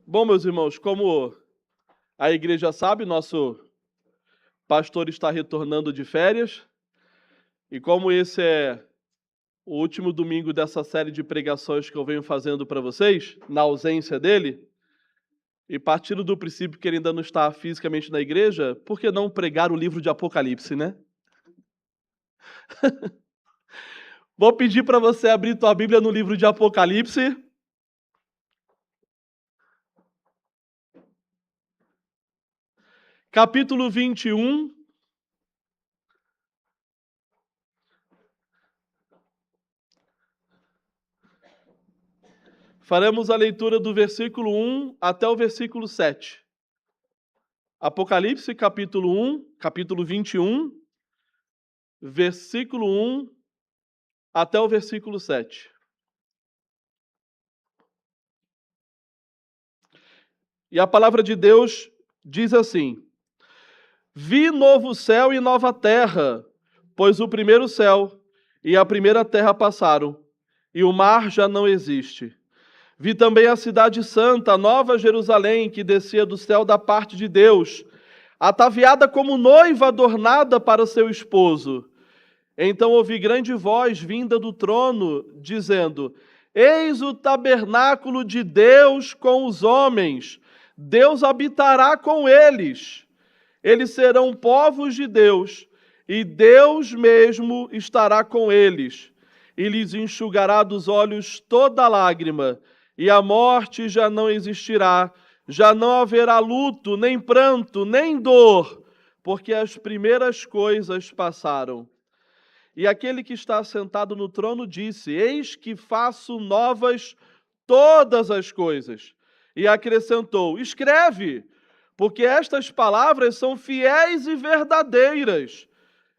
Bom, meus irmãos, como a igreja sabe, nosso pastor está retornando de férias, e como esse é o último domingo dessa série de pregações que eu venho fazendo para vocês, na ausência dele, e partindo do princípio que ele ainda não está fisicamente na igreja, por que não pregar o livro de Apocalipse, né? Vou pedir para você abrir tua Bíblia no livro de Apocalipse, capítulo 21. Faremos a leitura do versículo 1 até o versículo 7. Apocalipse, capítulo 21, versículo 1 até o versículo 7. E a palavra de Deus diz assim: Vi novo céu e nova terra, pois o primeiro céu e a primeira terra passaram, e o mar já não existe. Vi também a cidade santa, a nova Jerusalém, que descia do céu da parte de Deus, ataviada como noiva adornada para o seu esposo. Então ouvi grande voz vinda do trono, dizendo: Eis o tabernáculo de Deus com os homens. Deus habitará com eles. Eles serão povos de Deus, e Deus mesmo estará com eles. E lhes enxugará dos olhos toda lágrima, e a morte já não existirá. Já não haverá luto, nem pranto, nem dor, porque as primeiras coisas passaram. E aquele que está sentado no trono disse: Eis que faço novas todas as coisas. E acrescentou: Escreve, porque estas palavras são fiéis e verdadeiras.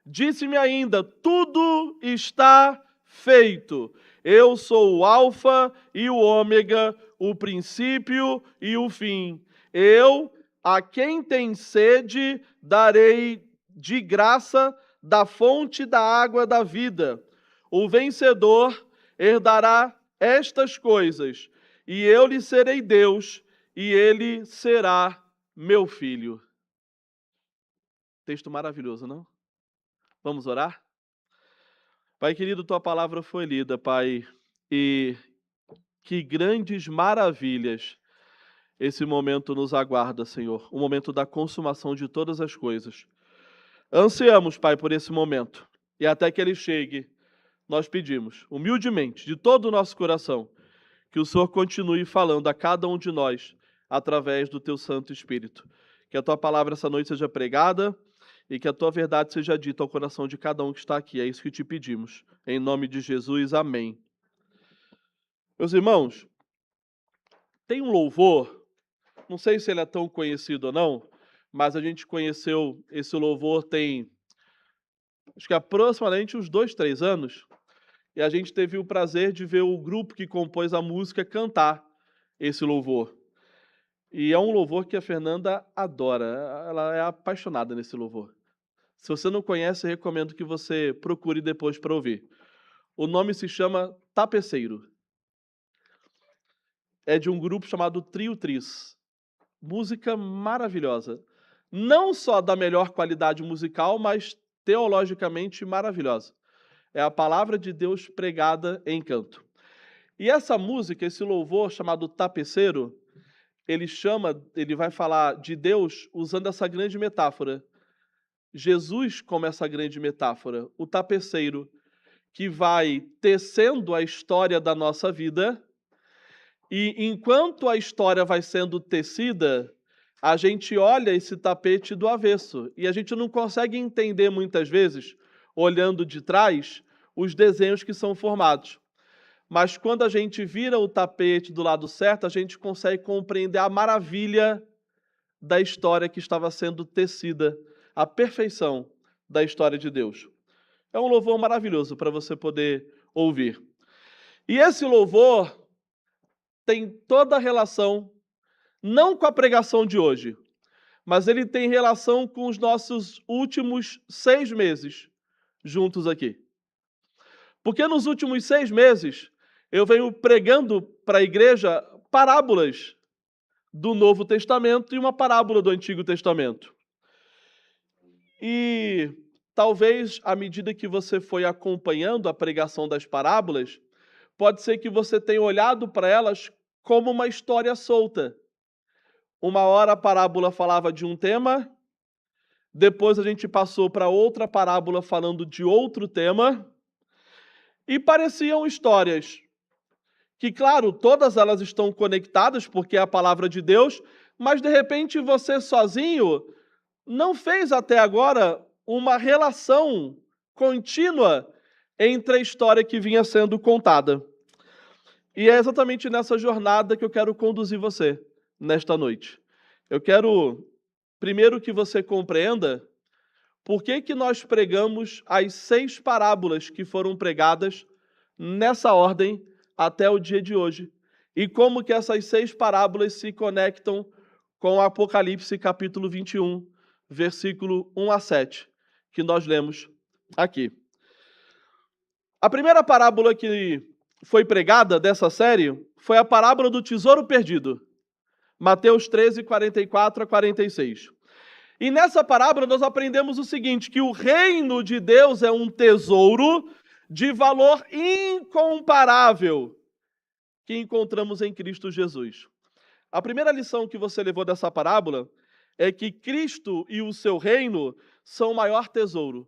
Disse-me ainda: Tudo está feito. Eu sou o Alfa e o Ômega, o princípio e o fim. Eu, a quem tem sede, darei de graça da fonte da água da vida. O vencedor herdará estas coisas, e eu lhe serei Deus, e ele será meu filho. Texto maravilhoso, não? Vamos orar? Pai querido, tua palavra foi lida, Pai, e que grandes maravilhas esse momento nos aguarda, Senhor, o momento da consumação de todas as coisas. Ansiamos, Pai, por esse momento, e até que ele chegue, nós pedimos, humildemente, de todo o nosso coração, que o Senhor continue falando a cada um de nós, através do teu Santo Espírito. Que a tua palavra essa noite seja pregada e que a tua verdade seja dita ao coração de cada um que está aqui. É isso que te pedimos. Em nome de Jesus, amém. Meus irmãos, tem um louvor, não sei se ele é tão conhecido ou não, mas a gente conheceu esse louvor tem, acho que aproximadamente uns 2, 3 anos, e a gente teve o prazer de ver o grupo que compôs a música cantar esse louvor. E é um louvor que a Fernanda adora, ela é apaixonada nesse louvor. Se você não conhece, eu recomendo que você procure depois para ouvir. O nome se chama Tapeceiro. É de um grupo chamado Trio Tris. Música maravilhosa. Não só da melhor qualidade musical, mas teologicamente maravilhosa. É a palavra de Deus pregada em canto. E essa música, esse louvor chamado Tapeceiro, ele vai falar de Deus usando essa grande metáfora. Jesus como essa grande metáfora, o tapeceiro que vai tecendo a história da nossa vida, e enquanto a história vai sendo tecida, a gente olha esse tapete do avesso e a gente não consegue entender muitas vezes, olhando de trás, os desenhos que são formados. Mas quando a gente vira o tapete do lado certo, a gente consegue compreender a maravilha da história que estava sendo tecida, a perfeição da história de Deus. É um louvor maravilhoso para você poder ouvir. E esse louvor tem toda a relação, não com a pregação de hoje, mas ele tem relação com os nossos últimos 6 meses juntos aqui. Porque nos últimos 6 meses, eu venho pregando para a igreja parábolas do Novo Testamento e uma parábola do Antigo Testamento. E talvez, à medida que você foi acompanhando a pregação das parábolas, pode ser que você tenha olhado para elas como uma história solta. Uma hora a parábola falava de um tema, depois a gente passou para outra parábola falando de outro tema, e pareciam histórias que, claro, todas elas estão conectadas porque é a palavra de Deus, mas de repente você sozinho não fez até agora uma relação contínua entre a história que vinha sendo contada. E é exatamente nessa jornada que eu quero conduzir você nesta noite. Eu quero, primeiro, que você compreenda por que nós pregamos as 6 parábolas que foram pregadas nessa ordem até o dia de hoje. E como que essas 6 parábolas se conectam com Apocalipse capítulo 21, versículo 1 a 7, que nós lemos aqui. A primeira parábola que foi pregada dessa série foi a parábola do tesouro perdido. Mateus 13, 44 a 46. E nessa parábola nós aprendemos o seguinte, que o reino de Deus é um tesouro de valor incomparável que encontramos em Cristo Jesus. A primeira lição que você levou dessa parábola é que Cristo e o seu reino são o maior tesouro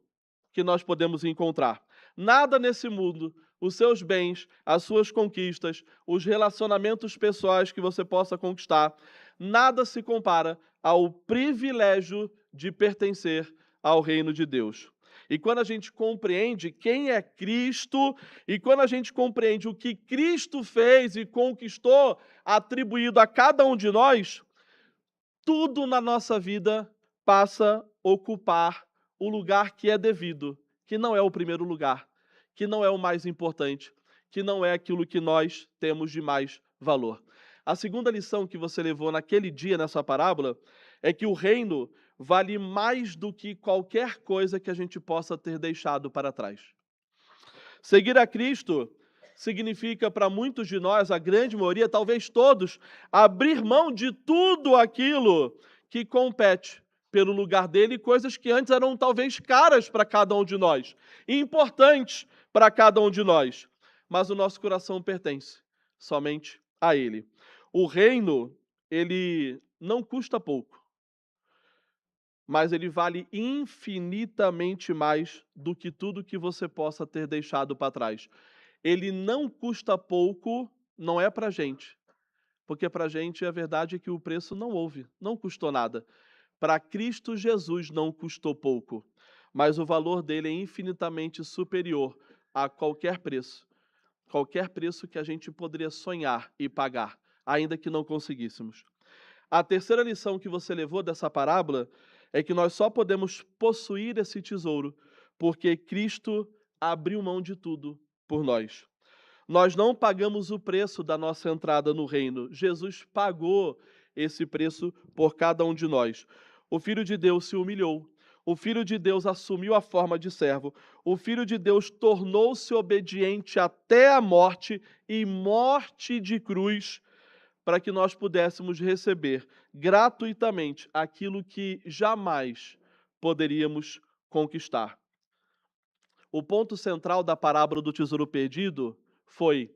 que nós podemos encontrar. Nada nesse mundo, os seus bens, as suas conquistas, os relacionamentos pessoais que você possa conquistar, nada se compara ao privilégio de pertencer ao reino de Deus. E quando a gente compreende quem é Cristo, e quando a gente compreende o que Cristo fez e conquistou, atribuído a cada um de nós, tudo na nossa vida passa a ocupar o lugar que é devido, que não é o primeiro lugar, que não é o mais importante, que não é aquilo que nós temos de mais valor. A segunda lição que você levou naquele dia, nessa parábola, é que o reino vale mais do que qualquer coisa que a gente possa ter deixado para trás. Seguir a Cristo significa para muitos de nós, a grande maioria, talvez todos, abrir mão de tudo aquilo que compete pelo lugar dele, coisas que antes eram talvez caras para cada um de nós, importantes para cada um de nós, mas o nosso coração pertence somente a ele. O reino, ele não custa pouco, mas ele vale infinitamente mais do que tudo que você possa ter deixado para trás. Ele não custa pouco, não é para a gente, porque para a gente a verdade é que o preço não houve, não custou nada. Para Cristo Jesus não custou pouco, mas o valor dele é infinitamente superior a qualquer preço que a gente poderia sonhar e pagar, ainda que não conseguíssemos. A terceira lição que você levou dessa parábola é que nós só podemos possuir esse tesouro porque Cristo abriu mão de tudo por nós. Nós não pagamos o preço da nossa entrada no reino. Jesus pagou esse preço por cada um de nós. O Filho de Deus se humilhou. O Filho de Deus assumiu a forma de servo. O Filho de Deus tornou-se obediente até a morte e morte de cruz, para que nós pudéssemos receber gratuitamente aquilo que jamais poderíamos conquistar. O ponto central da parábola do tesouro perdido foi: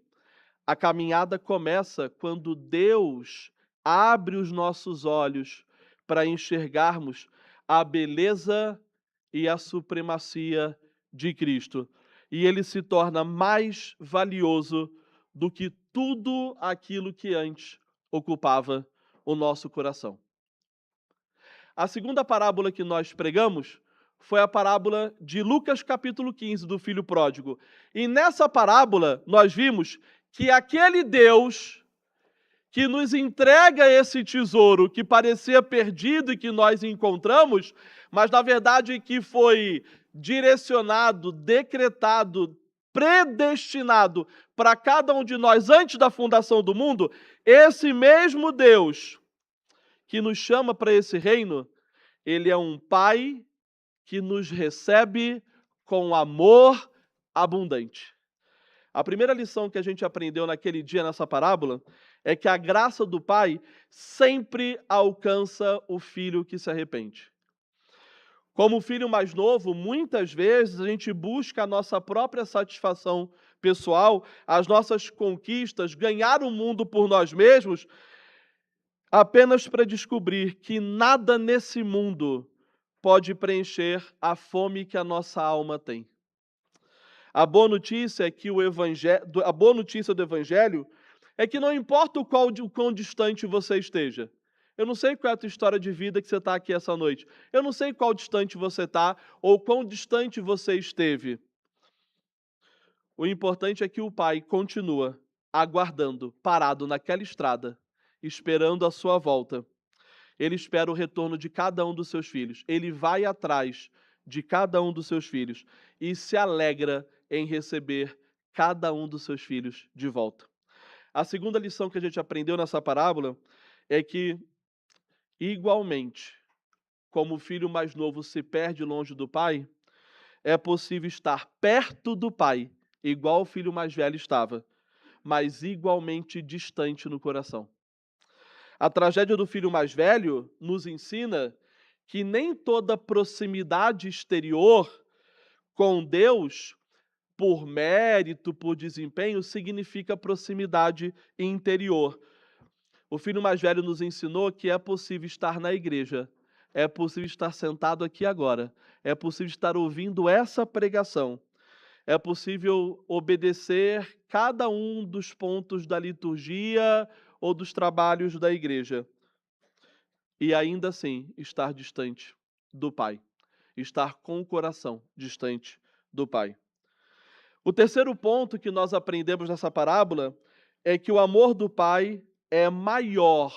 a caminhada começa quando Deus abre os nossos olhos para enxergarmos a beleza e a supremacia de Cristo. E ele se torna mais valioso do que tudo aquilo que antes ocupava o nosso coração. A segunda parábola que nós pregamos foi a parábola de Lucas capítulo 15, do filho pródigo. E nessa parábola nós vimos que aquele Deus que nos entrega esse tesouro que parecia perdido e que nós encontramos, mas na verdade que foi direcionado, decretado, predestinado para cada um de nós antes da fundação do mundo, esse mesmo Deus que nos chama para esse reino, ele é um Pai que nos recebe com amor abundante. A primeira lição que a gente aprendeu naquele dia, nessa parábola, é que a graça do Pai sempre alcança o filho que se arrepende. Como filho mais novo, muitas vezes a gente busca a nossa própria satisfação pessoal, as nossas conquistas, ganhar o mundo por nós mesmos, apenas para descobrir que nada nesse mundo pode preencher a fome que a nossa alma tem. A boa notícia é que a boa notícia do Evangelho é que não importa o quão distante você esteja. Eu não sei qual é a tua história de vida que você está aqui essa noite. Eu não sei qual distante você está ou quão distante você esteve. O importante é que o Pai continua aguardando, parado naquela estrada, esperando a sua volta. Ele espera o retorno de cada um dos seus filhos. Ele vai atrás de cada um dos seus filhos e se alegra em receber cada um dos seus filhos de volta. A segunda lição que a gente aprendeu nessa parábola é que, igualmente, como o filho mais novo se perde longe do pai, é possível estar perto do pai, igual o filho mais velho estava, mas igualmente distante no coração. A tragédia do filho mais velho nos ensina que nem toda proximidade exterior com Deus, por mérito, por desempenho, significa proximidade interior. O filho mais velho nos ensinou que é possível estar na igreja, é possível estar sentado aqui agora, é possível estar ouvindo essa pregação, é possível obedecer cada um dos pontos da liturgia ou dos trabalhos da igreja e ainda assim estar distante do Pai, estar com o coração distante do Pai. O terceiro ponto que nós aprendemos nessa parábola é que o amor do Pai é maior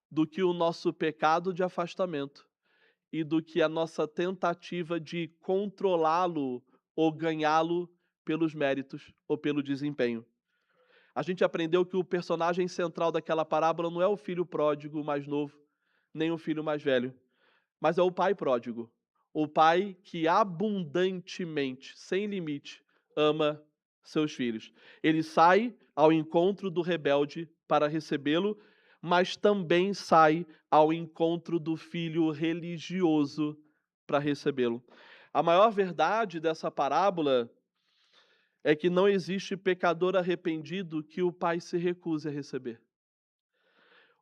do que o nosso pecado de afastamento e do que a nossa tentativa de controlá-lo ou ganhá-lo pelos méritos ou pelo desempenho. A gente aprendeu que o personagem central daquela parábola não é o filho pródigo mais novo, nem o filho mais velho, mas é o pai pródigo. O pai que abundantemente, sem limite, ama seus filhos. Ele sai ao encontro do rebelde para recebê-lo, mas também sai ao encontro do filho religioso para recebê-lo. A maior verdade dessa parábola é que não existe pecador arrependido que o pai se recuse a receber.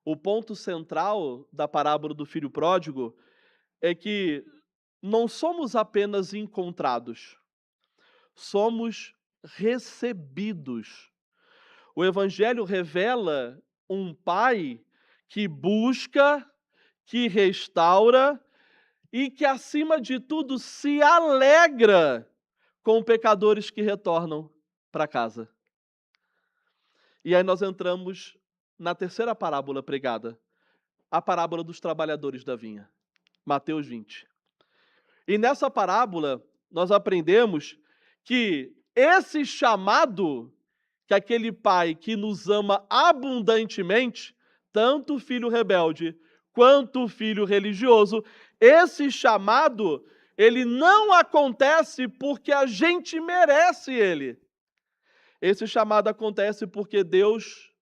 O ponto central da parábola do filho pródigo é que não somos apenas encontrados, somos recebidos. O Evangelho revela um pai que busca, que restaura e que, acima de tudo, se alegra com pecadores que retornam para casa. E aí nós entramos na terceira parábola pregada, a parábola dos trabalhadores da vinha, Mateus 20. E nessa parábola nós aprendemos que esse chamado que aquele pai que nos ama abundantemente, tanto o filho rebelde quanto o filho religioso, esse chamado, ele não acontece porque a gente merece ele. Esse chamado acontece porque Deus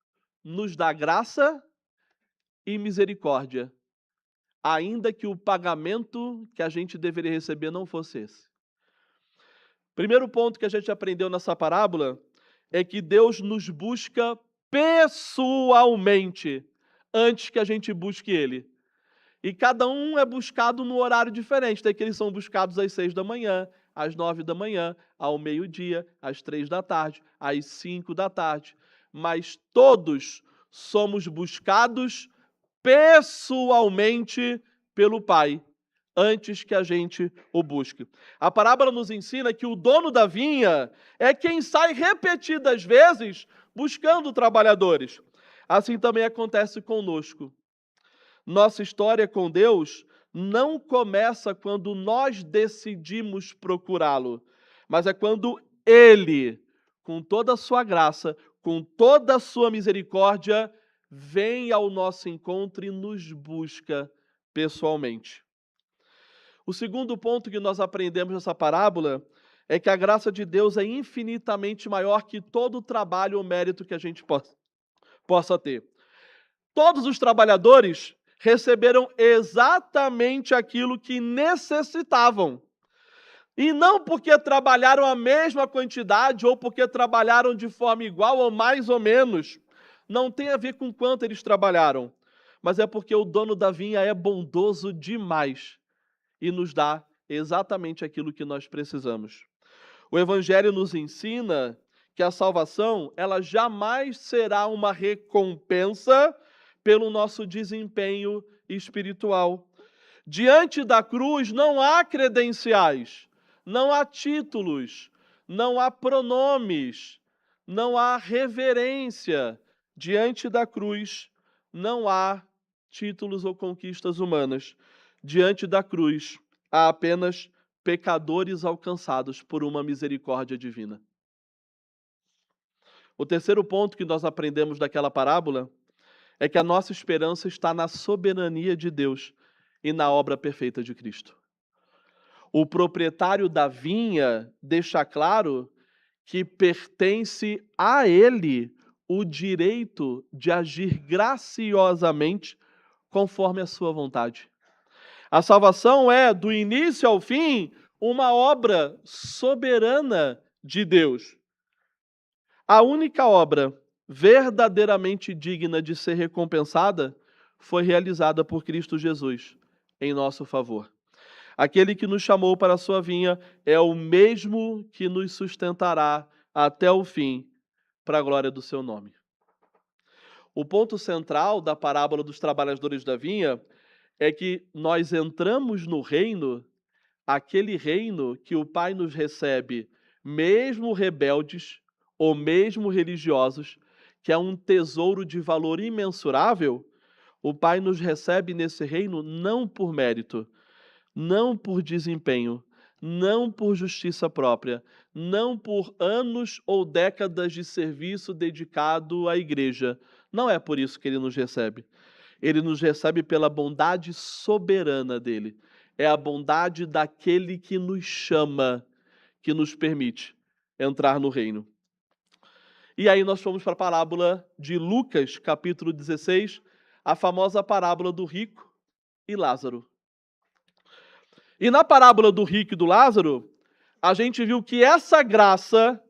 nos dá graça e misericórdia, ainda que o pagamento que a gente deveria receber não fosse esse. Primeiro ponto que a gente aprendeu nessa parábola é que Deus nos busca pessoalmente antes que a gente busque Ele. E cada um é buscado no horário diferente. Tem que eles são buscados às 6 da manhã, às 9 da manhã, ao meio-dia, às 3 da tarde, às 5 da tarde. Mas todos somos buscados pessoalmente pelo Pai, antes que a gente o busque. A parábola nos ensina que o dono da vinha é quem sai repetidas vezes buscando trabalhadores. Assim também acontece conosco. Nossa história com Deus não começa quando nós decidimos procurá-lo, mas é quando Ele, com toda a sua graça, com toda a sua misericórdia, vem ao nosso encontro e nos busca pessoalmente. O segundo ponto que nós aprendemos nessa parábola é que a graça de Deus é infinitamente maior que todo o trabalho ou mérito que a gente possa ter. Todos os trabalhadores receberam exatamente aquilo que necessitavam. E não porque trabalharam a mesma quantidade ou porque trabalharam de forma igual ou mais ou menos. Não tem a ver com quanto eles trabalharam, mas é porque o dono da vinha é bondoso demais e nos dá exatamente aquilo que nós precisamos. O Evangelho nos ensina que a salvação, ela jamais será uma recompensa pelo nosso desempenho espiritual. Diante da cruz não há credenciais, não há títulos, não há pronomes, não há reverência. Diante da cruz não há títulos ou conquistas humanas. Diante da cruz há apenas pecadores alcançados por uma misericórdia divina. O terceiro ponto que nós aprendemos daquela parábola é que a nossa esperança está na soberania de Deus e na obra perfeita de Cristo. O proprietário da vinha deixa claro que pertence a ele o direito de agir graciosamente conforme a sua vontade. A salvação é, do início ao fim, uma obra soberana de Deus. A única obra verdadeiramente digna de ser recompensada foi realizada por Cristo Jesus em nosso favor. Aquele que nos chamou para a sua vinha é o mesmo que nos sustentará até o fim, para a glória do seu nome. O ponto central da parábola dos trabalhadores da vinha é que nós entramos no reino, aquele reino que o Pai nos recebe, mesmo rebeldes ou mesmo religiosos, que é um tesouro de valor imensurável. O Pai nos recebe nesse reino não por mérito, não por desempenho, não por justiça própria, não por anos ou décadas de serviço dedicado à igreja. Não é por isso que ele nos recebe. Ele nos recebe pela bondade soberana dele. É a bondade daquele que nos chama, que nos permite entrar no reino. E aí nós fomos para a parábola de Lucas, capítulo 16, a famosa parábola do rico e Lázaro. E na parábola do rico e do Lázaro, a gente viu que essa graça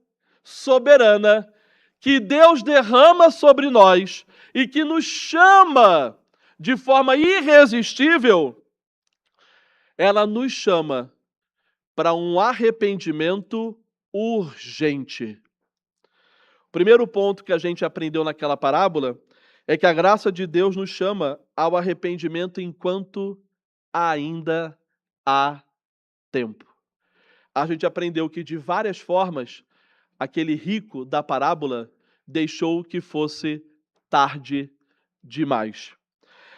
soberana que Deus derrama sobre nós e que nos chama de forma irresistível, ela nos chama para um arrependimento urgente. O primeiro ponto que a gente aprendeu naquela parábola é que a graça de Deus nos chama ao arrependimento enquanto ainda há tempo. A gente aprendeu que de várias formas aquele rico da parábola deixou que fosse tarde demais.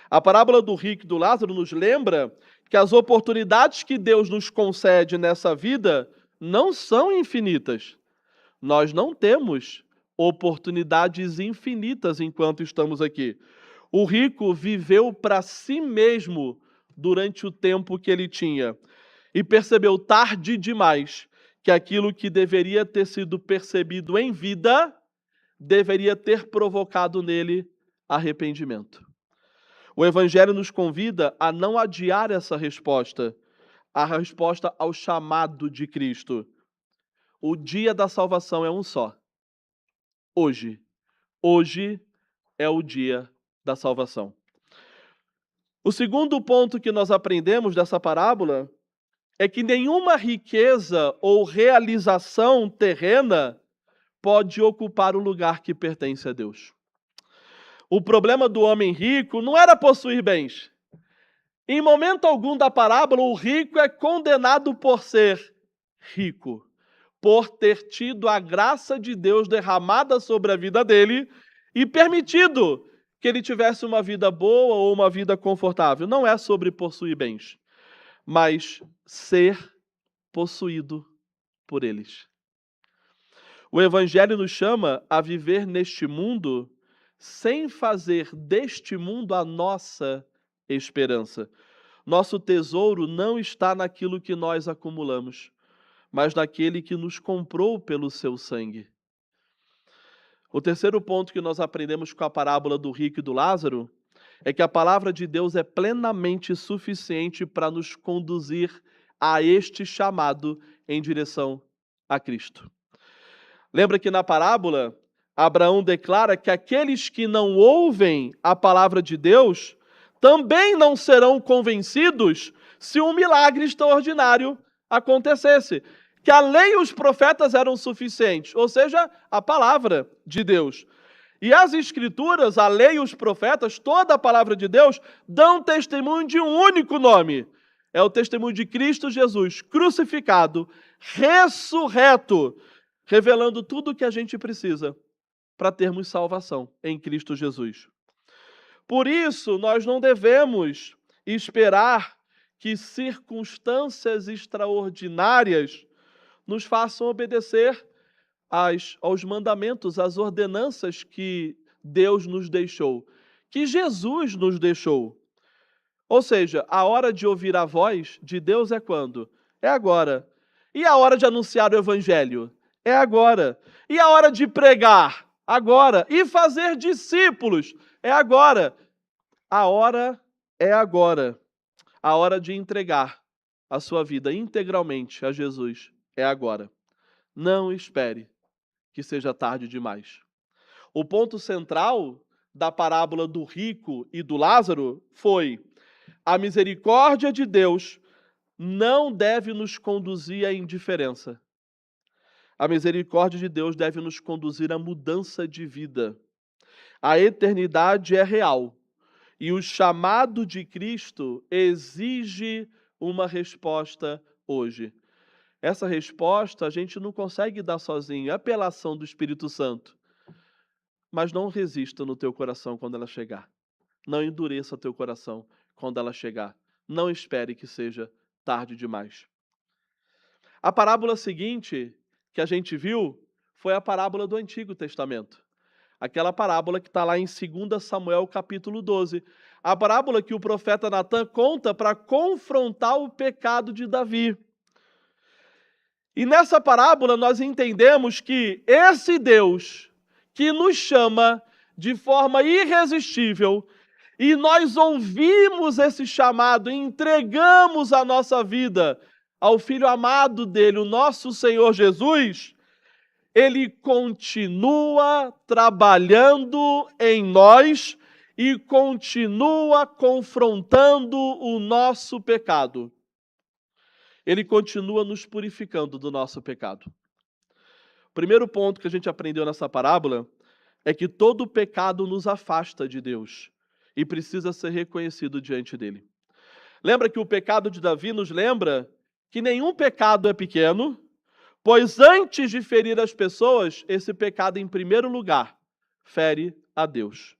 A parábola do rico e do Lázaro nos lembra que as oportunidades que Deus nos concede nessa vida não são infinitas. Nós não temos oportunidades infinitas enquanto estamos aqui. O rico viveu para si mesmo durante o tempo que ele tinha e percebeu tarde demais que aquilo que deveria ter sido percebido em vida deveria ter provocado nele arrependimento. O Evangelho nos convida a não adiar essa resposta, a resposta ao chamado de Cristo. O dia da salvação é um só. Hoje. Hoje é o dia da salvação. O segundo ponto que nós aprendemos dessa parábola é que nenhuma riqueza ou realização terrena pode ocupar o lugar que pertence a Deus. O problema do homem rico não era possuir bens. Em momento algum da parábola, o rico é condenado por ser rico, por ter tido a graça de Deus derramada sobre a vida dele e permitido que ele tivesse uma vida boa ou uma vida confortável. Não é sobre possuir bens, mas ser possuído por eles. O Evangelho nos chama a viver neste mundo sem fazer deste mundo a nossa esperança. Nosso tesouro não está naquilo que nós acumulamos, mas naquele que nos comprou pelo seu sangue. O terceiro ponto que nós aprendemos com a parábola do rico e do Lázaro é que a palavra de Deus é plenamente suficiente para nos conduzir a este chamado em direção a Cristo. Lembra que na parábola, Abraão declara que aqueles que não ouvem a palavra de Deus também não serão convencidos se um milagre extraordinário acontecesse. Que a lei e os profetas eram suficientes, ou seja, a palavra de Deus. E as Escrituras, a lei e os profetas, toda a palavra de Deus, dão testemunho de um único nome. É o testemunho de Cristo Jesus, crucificado, ressurreto, revelando tudo o que a gente precisa para termos salvação em Cristo Jesus. Por isso, nós não devemos esperar que circunstâncias extraordinárias nos façam obedecer aos mandamentos, às ordenanças que Deus nos deixou, que Jesus nos deixou. Ou seja, a hora de ouvir a voz de Deus é quando? É agora. E a hora de anunciar o Evangelho? É agora. E a hora de pregar? Agora. E fazer discípulos? É agora. A hora é agora. A hora de entregar a sua vida integralmente a Jesus é agora. Não espere que seja tarde demais. O ponto central da parábola do rico e do Lázaro foi: a misericórdia de Deus não deve nos conduzir à indiferença. A misericórdia de Deus deve nos conduzir à mudança de vida. A eternidade é real e o chamado de Cristo exige uma resposta hoje. Essa resposta a gente não consegue dar sozinho, é pela ação do Espírito Santo. Mas não resista no teu coração quando ela chegar. Não endureça teu coração quando ela chegar. Não espere que seja tarde demais. A parábola seguinte que a gente viu foi a parábola do Antigo Testamento. Aquela parábola que está lá em 2 Samuel capítulo 12. A parábola que o profeta Natan conta para confrontar o pecado de Davi. E nessa parábola nós entendemos que esse Deus que nos chama de forma irresistível e nós ouvimos esse chamado e entregamos a nossa vida ao Filho amado dele, o nosso Senhor Jesus, ele continua trabalhando em nós e continua confrontando o nosso pecado. Ele continua nos purificando do nosso pecado. O primeiro ponto que a gente aprendeu nessa parábola é que todo pecado nos afasta de Deus e precisa ser reconhecido diante dele. Lembra que o pecado de Davi nos lembra que nenhum pecado é pequeno, pois antes de ferir as pessoas, esse pecado, em primeiro lugar, fere a Deus.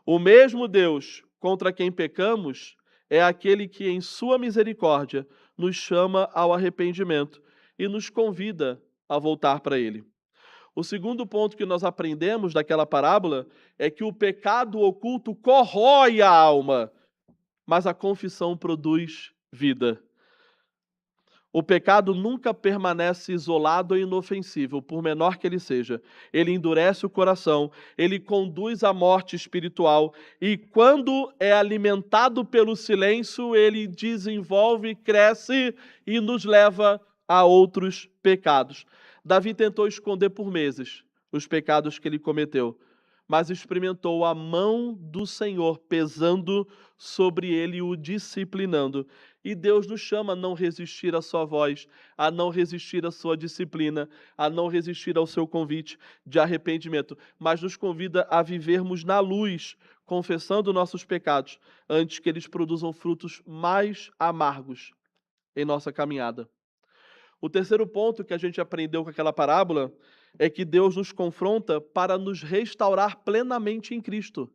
O mesmo Deus contra quem pecamos é aquele que, em sua misericórdia, nos chama ao arrependimento e nos convida a voltar para ele. O segundo ponto que nós aprendemos daquela parábola é que o pecado oculto corrói a alma, mas a confissão produz vida. O pecado nunca permanece isolado e inofensível, por menor que ele seja. Ele endurece o coração, ele conduz à morte espiritual e, quando é alimentado pelo silêncio, ele desenvolve, cresce e nos leva a outros pecados. Davi tentou esconder por meses os pecados que ele cometeu, mas experimentou a mão do Senhor pesando sobre ele e o disciplinando. E Deus nos chama a não resistir à sua voz, a não resistir à sua disciplina, a não resistir ao seu convite de arrependimento, mas nos convida a vivermos na luz, confessando nossos pecados, antes que eles produzam frutos mais amargos em nossa caminhada. O terceiro ponto que a gente aprendeu com aquela parábola é que Deus nos confronta para nos restaurar plenamente em Cristo.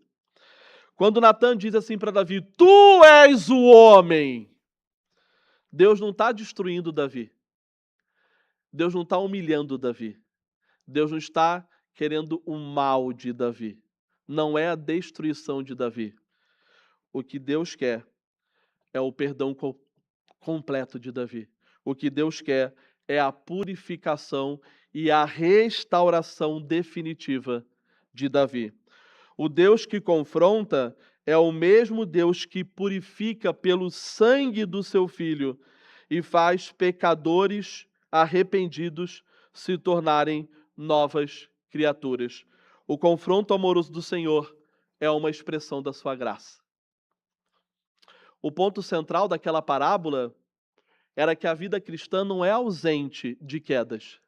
Quando Natan diz assim para Davi: "Tu és o homem", Deus não está destruindo Davi. Deus não está humilhando Davi. Deus não está querendo o mal de Davi. Não é a destruição de Davi. O que Deus quer é o perdão completo de Davi. O que Deus quer é a purificação e a restauração definitiva de Davi. O Deus que confronta é o mesmo Deus que purifica pelo sangue do seu Filho e faz pecadores arrependidos se tornarem novas criaturas. O confronto amoroso do Senhor é uma expressão da sua graça. O ponto central daquela parábola era que a vida cristã não é ausente de quedas,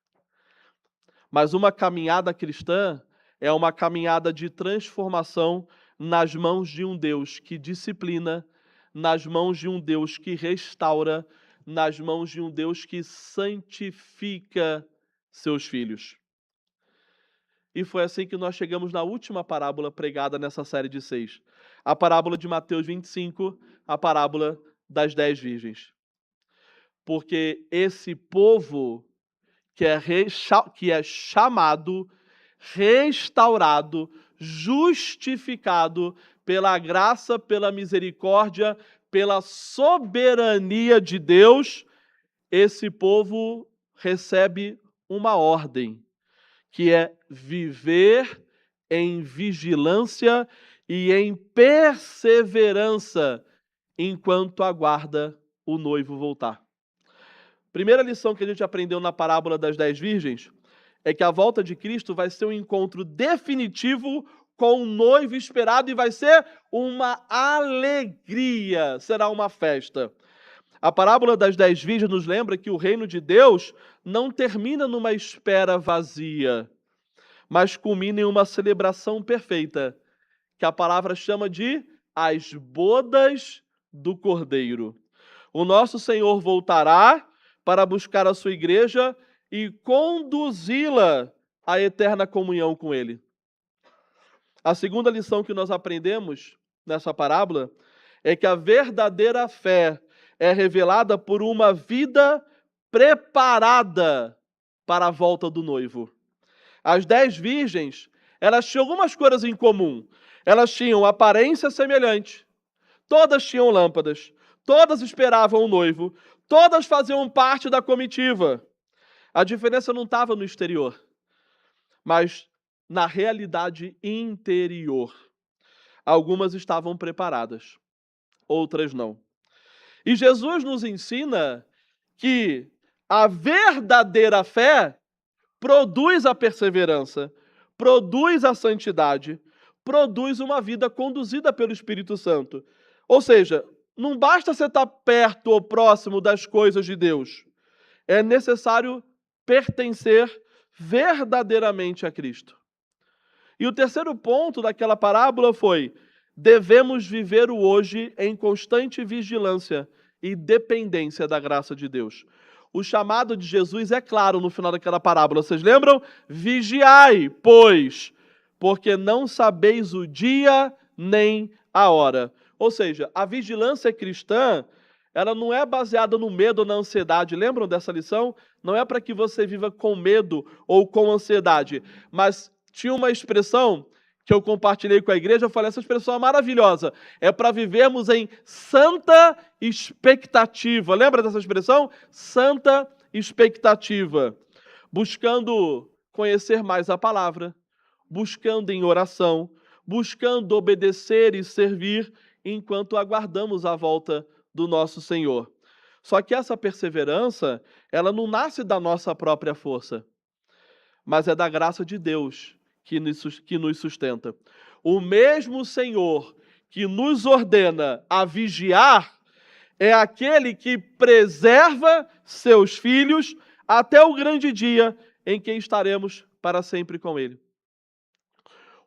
mas uma caminhada cristã é uma caminhada de transformação nas mãos de um Deus que disciplina, nas mãos de um Deus que restaura, nas mãos de um Deus que santifica seus filhos. E foi assim que nós chegamos na última parábola pregada nessa série de 6. A parábola de Mateus 25, a parábola das 10 virgens. Porque esse povo que é chamado, restaurado, justificado pela graça, pela misericórdia, pela soberania de Deus, esse povo recebe uma ordem, que é viver em vigilância e em perseverança enquanto aguarda o noivo voltar. Primeira lição que a gente aprendeu na parábola das 10 virgens é que a volta de Cristo vai ser um encontro definitivo com o noivo esperado e vai ser uma alegria, será uma festa. A parábola das 10 virgens nos lembra que o reino de Deus não termina numa espera vazia, mas culmina em uma celebração perfeita, que a palavra chama de as bodas do Cordeiro. O nosso Senhor voltará para buscar a sua igreja e conduzi-la à eterna comunhão com Ele. A segunda lição que nós aprendemos nessa parábola é que a verdadeira fé é revelada por uma vida preparada para a volta do noivo. As 10 virgens, elas tinham algumas coisas em comum. Elas tinham aparência semelhante, todas tinham lâmpadas, todas esperavam o noivo, todas faziam parte da comitiva. A diferença não estava no exterior, mas na realidade interior. Algumas estavam preparadas, outras não. E Jesus nos ensina que a verdadeira fé produz a perseverança, produz a santidade, produz uma vida conduzida pelo Espírito Santo. Ou seja, não basta você estar perto ou próximo das coisas de Deus. É necessário pertencer verdadeiramente a Cristo. E o terceiro ponto daquela parábola foi: devemos viver o hoje em constante vigilância e dependência da graça de Deus. O chamado de Jesus é claro no final daquela parábola. Vocês lembram? Vigiai, pois, porque não sabeis o dia nem a hora. Ou seja, a vigilância cristã, ela não é baseada no medo ou na ansiedade. Lembram dessa lição? Não é para que você viva com medo ou com ansiedade. Mas tinha uma expressão que eu compartilhei com a igreja, eu falei, essa expressão é maravilhosa. É para vivermos em santa expectativa. Lembra dessa expressão? Santa expectativa. Buscando conhecer mais a palavra, buscando em oração, buscando obedecer e servir, enquanto aguardamos a volta do nosso Senhor. Só que essa perseverança, ela não nasce da nossa própria força, mas é da graça de Deus que nos sustenta. O mesmo Senhor que nos ordena a vigiar é aquele que preserva seus filhos até o grande dia em que estaremos para sempre com Ele.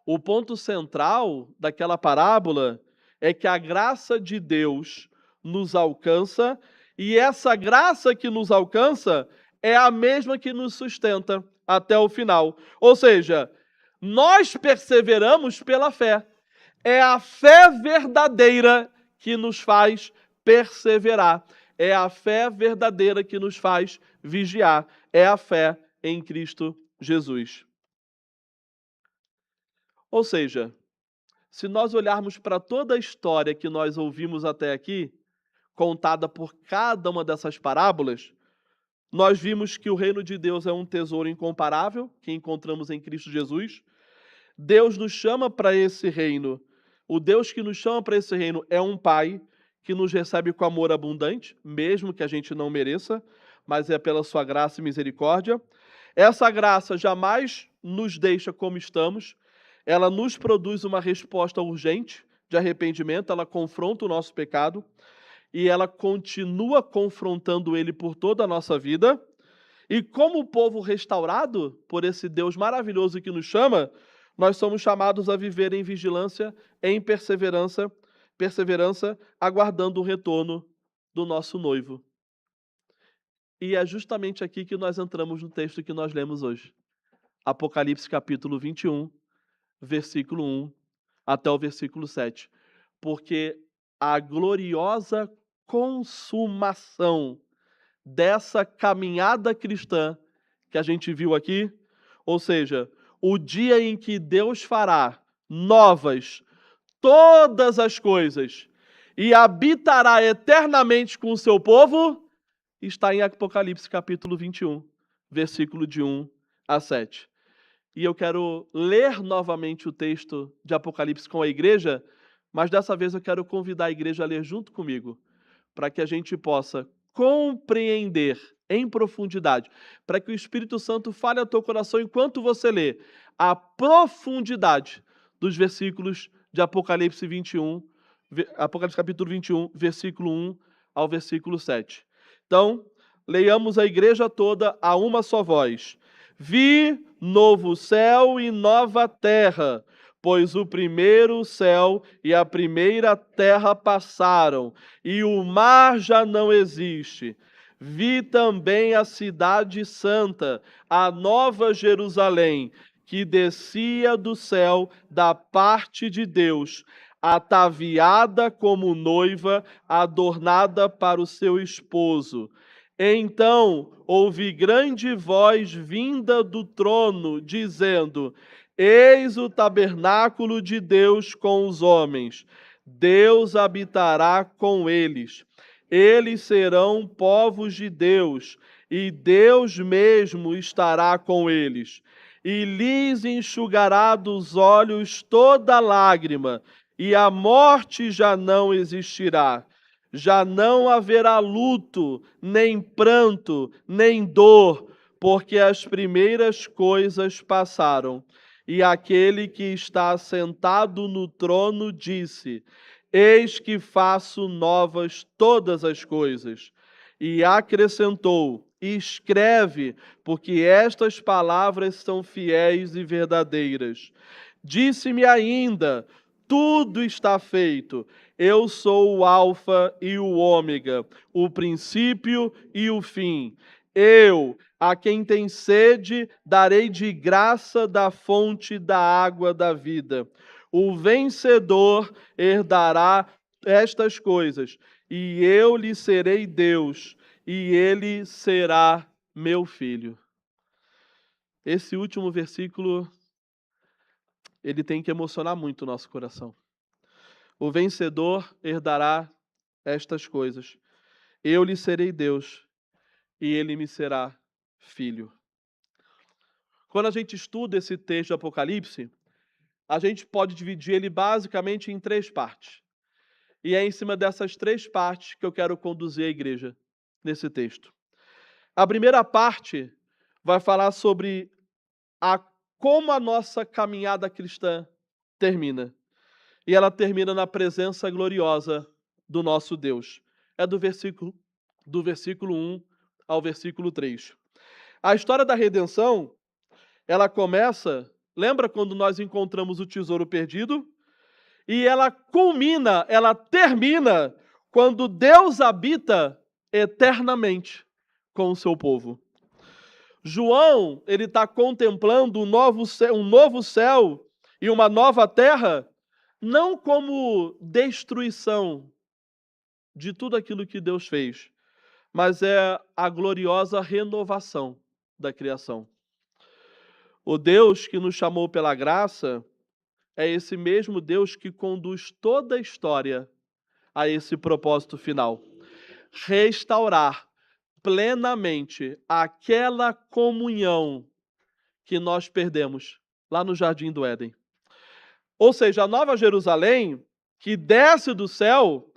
O ponto central daquela parábola é que a graça de Deus nos alcança, e essa graça que nos alcança é a mesma que nos sustenta até o final. Ou seja, nós perseveramos pela fé. É a fé verdadeira que nos faz perseverar. É a fé verdadeira que nos faz vigiar. É a fé em Cristo Jesus. Ou seja, se nós olharmos para toda a história que nós ouvimos até aqui, contada por cada uma dessas parábolas, nós vimos que o reino de Deus é um tesouro incomparável que encontramos em Cristo Jesus. Deus nos chama para esse reino O Deus que nos chama para esse reino é um Pai que nos recebe com amor abundante, mesmo que a gente não mereça, mas é pela sua graça e misericórdia. Essa graça jamais nos deixa como estamos, ela nos produz uma resposta urgente de arrependimento, ela confronta o nosso pecado e ela continua confrontando ele por toda a nossa vida. E como povo restaurado por esse Deus maravilhoso que nos chama, nós somos chamados a viver em vigilância, em perseverança, aguardando o retorno do nosso noivo. E é justamente aqui que nós entramos no texto que nós lemos hoje. Apocalipse capítulo 21, versículo 1 até o versículo 7. Porque a gloriosa consumação dessa caminhada cristã que a gente viu aqui, ou seja, o dia em que Deus fará novas todas as coisas e habitará eternamente com o seu povo, está em Apocalipse capítulo 21, versículo de 1 a 7. E eu quero ler novamente o texto de Apocalipse com a igreja, mas dessa vez eu quero convidar a igreja a ler junto comigo, para que a gente possa compreender em profundidade, para que o Espírito Santo fale ao teu coração enquanto você lê a profundidade dos versículos de Apocalipse 21, Apocalipse capítulo 21, versículo 1 ao versículo 7. Então, leiamos a igreja toda a uma só voz. Vi novo céu e nova terra, pois o primeiro céu e a primeira terra passaram, e o mar já não existe. Vi também a cidade santa, a nova Jerusalém, que descia do céu da parte de Deus, ataviada como noiva, adornada para o seu esposo. Então ouvi grande voz vinda do trono, dizendo: Eis o tabernáculo de Deus com os homens. Deus habitará com eles. Eles serão povos de Deus, e Deus mesmo estará com eles. E lhes enxugará dos olhos toda lágrima, e a morte já não existirá. Já não haverá luto, nem pranto, nem dor, porque as primeiras coisas passaram. E aquele que está sentado no trono disse: Eis que faço novas todas as coisas. E acrescentou: Escreve, porque estas palavras são fiéis e verdadeiras. Disse-me ainda: Tudo está feito. Eu sou o Alfa e o Ômega, o princípio e o fim. Eu, a quem tem sede, darei de graça da fonte da água da vida. O vencedor herdará estas coisas, e eu lhe serei Deus, e ele será meu filho. Esse último versículo, ele tem que emocionar muito o nosso coração. O vencedor herdará estas coisas. Eu lhe serei Deus, e ele me será filho. Quando a gente estuda esse texto de Apocalipse, a gente pode dividir ele basicamente em 3 partes. E é em cima dessas 3 partes que eu quero conduzir a igreja nesse texto. A primeira parte vai falar sobre como a nossa caminhada cristã termina. E ela termina na presença gloriosa do nosso Deus. É do versículo 1 ao versículo 3. A história da redenção, ela começa, lembra quando nós encontramos o tesouro perdido? E ela culmina, ela termina quando Deus habita eternamente com o seu povo. João, ele está contemplando um novo céu e uma nova terra, não como destruição de tudo aquilo que Deus fez, mas é a gloriosa renovação da criação. O Deus que nos chamou pela graça é esse mesmo Deus que conduz toda a história a esse propósito final. Restaurar plenamente aquela comunhão que nós perdemos lá no Jardim do Éden. Ou seja, a Nova Jerusalém que desce do céu,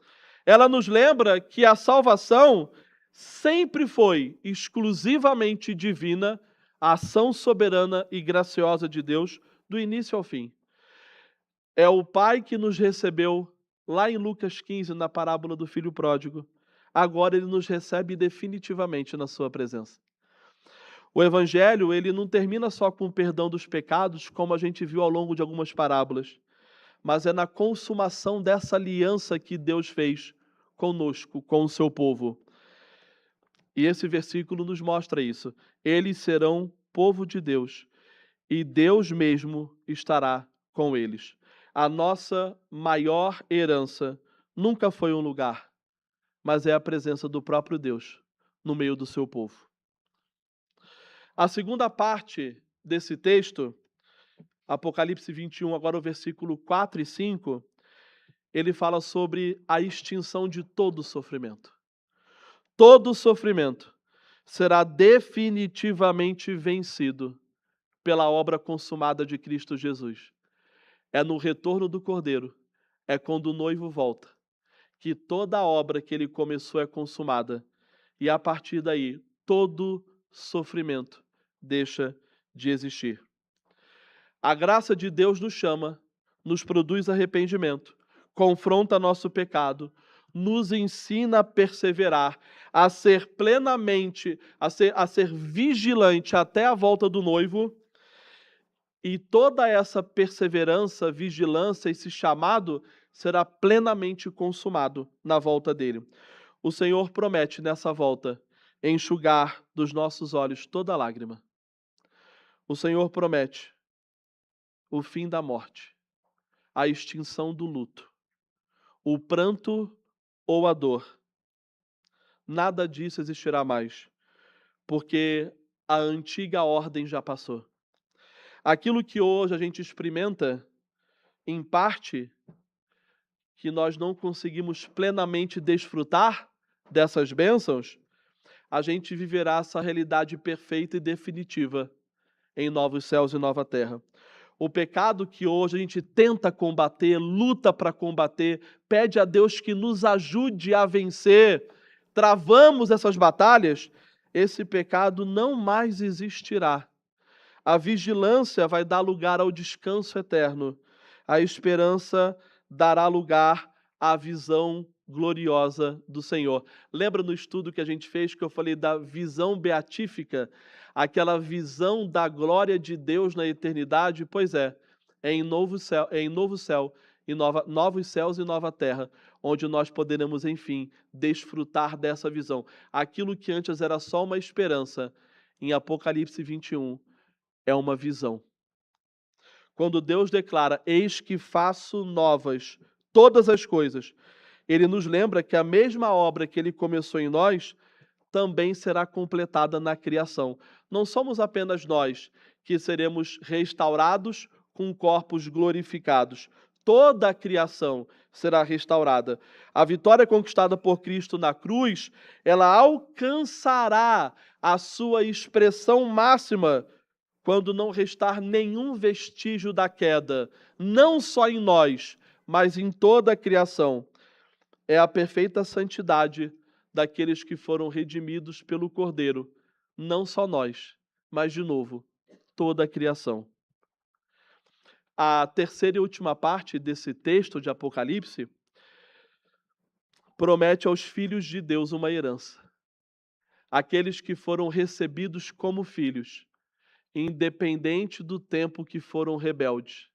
ela nos lembra que a salvação sempre foi exclusivamente divina, a ação soberana e graciosa de Deus, do início ao fim. É o Pai que nos recebeu lá em Lucas 15, na parábola do filho pródigo. Agora ele nos recebe definitivamente na sua presença. O evangelho, ele não termina só com o perdão dos pecados, como a gente viu ao longo de algumas parábolas, mas é na consumação dessa aliança que Deus fez conosco, com o seu povo. E esse versículo nos mostra isso. Eles serão povo de Deus, e Deus mesmo estará com eles. A nossa maior herança nunca foi um lugar, mas é a presença do próprio Deus no meio do seu povo. A segunda parte desse texto, Apocalipse 21, agora o versículo 4 e 5, ele fala sobre a extinção de todo sofrimento. Todo sofrimento será definitivamente vencido pela obra consumada de Cristo Jesus. É no retorno do Cordeiro, é quando o noivo volta, que toda a obra que ele começou é consumada. E a partir daí, todo sofrimento deixa de existir. A graça de Deus nos chama, nos produz arrependimento, confronta nosso pecado, nos ensina a perseverar, a ser plenamente, a ser vigilante até a volta do noivo. E toda essa perseverança, vigilância, esse chamado será plenamente consumado na volta dele. O Senhor promete nessa volta enxugar dos nossos olhos toda lágrima. O Senhor promete o fim da morte, a extinção do luto, o pranto ou a dor. Nada disso existirá mais, porque a antiga ordem já passou. Aquilo que hoje a gente experimenta, em parte, que nós não conseguimos plenamente desfrutar dessas bênçãos, a gente viverá essa realidade perfeita e definitiva em novos céus e nova terra. O pecado que hoje a gente tenta combater, luta para combater, pede a Deus que nos ajude a vencer, travamos essas batalhas, esse pecado não mais existirá. A vigilância vai dar lugar ao descanso eterno. A esperança dará lugar à visão gloriosa do Senhor. Lembra no estudo que a gente fez que eu falei da visão beatífica? Aquela visão da glória de Deus na eternidade? Pois é em novo céu e novos céus e nova terra, onde nós poderemos, enfim, desfrutar dessa visão. Aquilo que antes era só uma esperança, em Apocalipse 21, é uma visão. Quando Deus declara, eis que faço novas todas as coisas, ele nos lembra que a mesma obra que ele começou em nós também será completada na criação. Não somos apenas nós que seremos restaurados com corpos glorificados. Toda a criação será restaurada. A vitória conquistada por Cristo na cruz, ela alcançará a sua expressão máxima quando não restar nenhum vestígio da queda, não só em nós, mas em toda a criação. É a perfeita santidade daqueles que foram redimidos pelo Cordeiro, não só nós, mas, de novo, toda a criação. A terceira e última parte desse texto de Apocalipse promete aos filhos de Deus uma herança. Aqueles que foram recebidos como filhos, independente do tempo que foram rebeldes,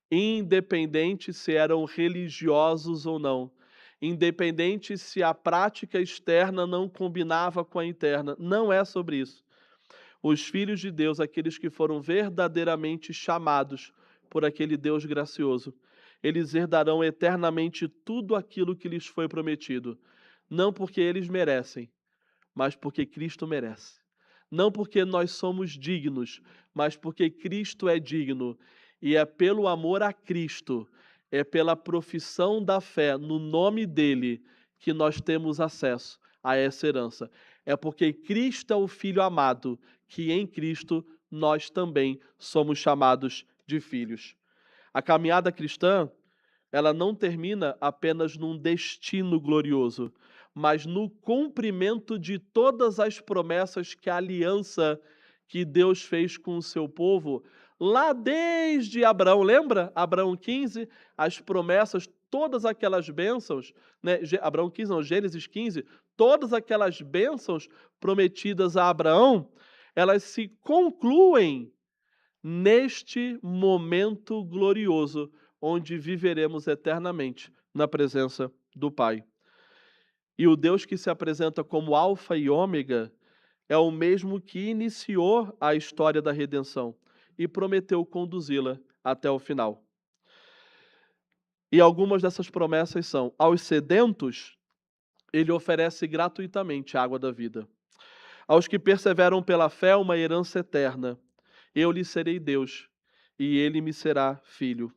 independente se eram religiosos ou não, independente se a prática externa não combinava com a interna. Não é sobre isso. Os filhos de Deus, aqueles que foram verdadeiramente chamados por aquele Deus gracioso, eles herdarão eternamente tudo aquilo que lhes foi prometido. Não porque eles merecem, mas porque Cristo merece. Não porque nós somos dignos, mas porque Cristo é digno. E é pelo amor a Cristo, é pela profissão da fé no nome dele que nós temos acesso a essa herança. É porque Cristo é o Filho amado, que em Cristo nós também somos chamados de filhos. A caminhada cristã ela não termina apenas num destino glorioso, mas no cumprimento de todas as promessas que a aliança que Deus fez com o seu povo, lá desde Abraão, lembra? Abraão 15, as promessas, todas aquelas bênçãos, né? Abraão 15, não, Gênesis 15, todas aquelas bênçãos prometidas a Abraão, elas se concluem neste momento glorioso, onde viveremos eternamente na presença do Pai. E o Deus que se apresenta como Alfa e Ômega é o mesmo que iniciou a história da redenção e prometeu conduzi-la até o final. E algumas dessas promessas são: aos sedentos, ele oferece gratuitamente a água da vida. Aos que perseveram pela fé, uma herança eterna. Eu lhe serei Deus, e ele me será filho.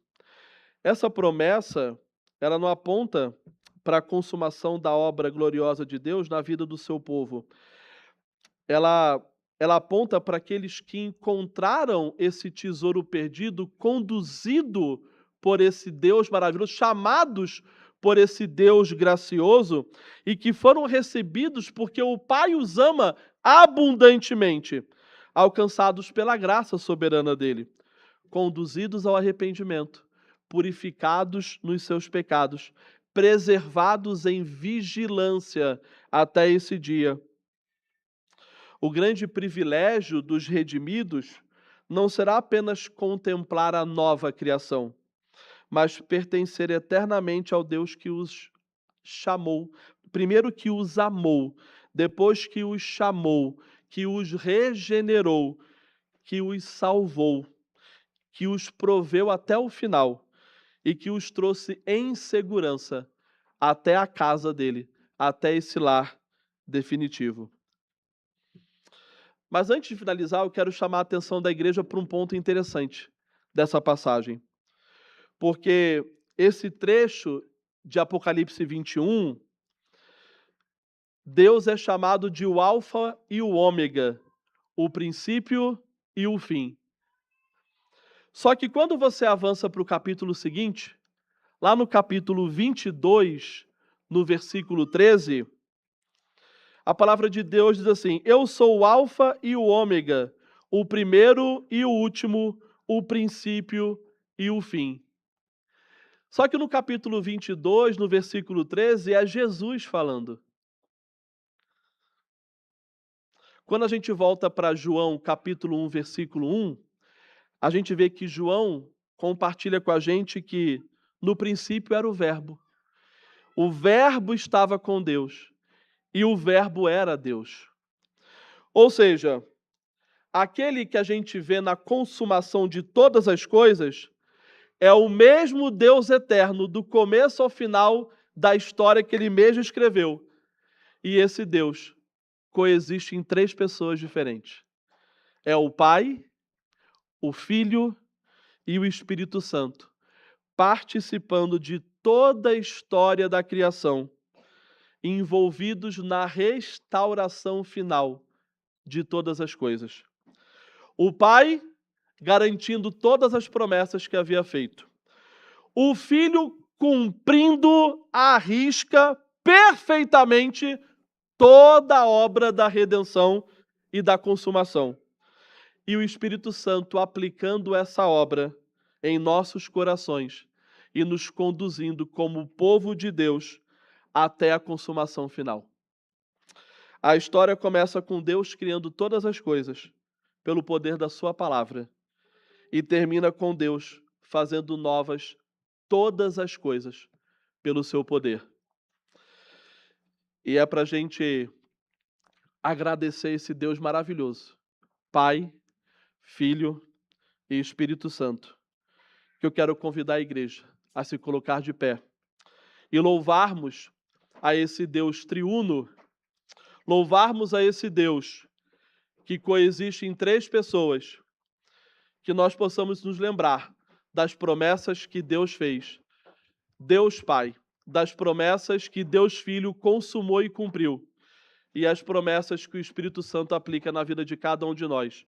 Essa promessa, ela não aponta para a consumação da obra gloriosa de Deus na vida do seu povo. Ela aponta para aqueles que encontraram esse tesouro perdido, conduzido por esse Deus maravilhoso, chamados por esse Deus gracioso, e que foram recebidos porque o Pai os ama abundantemente, alcançados pela graça soberana dele, conduzidos ao arrependimento, purificados nos seus pecados, preservados em vigilância até esse dia. O grande privilégio dos redimidos não será apenas contemplar a nova criação, mas pertencer eternamente ao Deus que os chamou, primeiro que os amou, depois que os chamou, que os regenerou, que os salvou, que os proveu até o final e que os trouxe em segurança até a casa dele, até esse lar definitivo. Mas antes de finalizar, eu quero chamar a atenção da igreja para um ponto interessante dessa passagem. Porque esse trecho de Apocalipse 21, Deus é chamado de o Alfa e o Ômega, o princípio e o fim. Só que quando você avança para o capítulo seguinte, lá no capítulo 22, no versículo 13, a palavra de Deus diz assim: eu sou o Alfa e o Ômega, o primeiro e o último, o princípio e o fim. Só que no capítulo 22, no versículo 13, é Jesus falando. Quando a gente volta para João, capítulo 1, versículo 1, a gente vê que João compartilha com a gente que no princípio era o Verbo. O Verbo estava com Deus e o Verbo era Deus. Ou seja, aquele que a gente vê na consumação de todas as coisas é o mesmo Deus eterno do começo ao final da história que ele mesmo escreveu. E esse Deus coexiste em três pessoas diferentes. É o Pai, o Filho e o Espírito Santo, participando de toda a história da criação, envolvidos na restauração final de todas as coisas. O Pai garantindo todas as promessas que havia feito. O Filho cumprindo à risca perfeitamente toda a obra da redenção e da consumação. E o Espírito Santo aplicando essa obra em nossos corações e nos conduzindo como povo de Deus até a consumação final. A história começa com Deus criando todas as coisas pelo poder da sua palavra e termina com Deus fazendo novas todas as coisas pelo seu poder. E é para a gente agradecer esse Deus maravilhoso, Pai, Filho e Espírito Santo, que eu quero convidar a igreja a se colocar de pé e louvarmos a esse Deus triuno, louvarmos a esse Deus que coexiste em três pessoas, que nós possamos nos lembrar das promessas que Deus fez, Deus Pai, das promessas que Deus Filho consumou e cumpriu, e as promessas que o Espírito Santo aplica na vida de cada um de nós.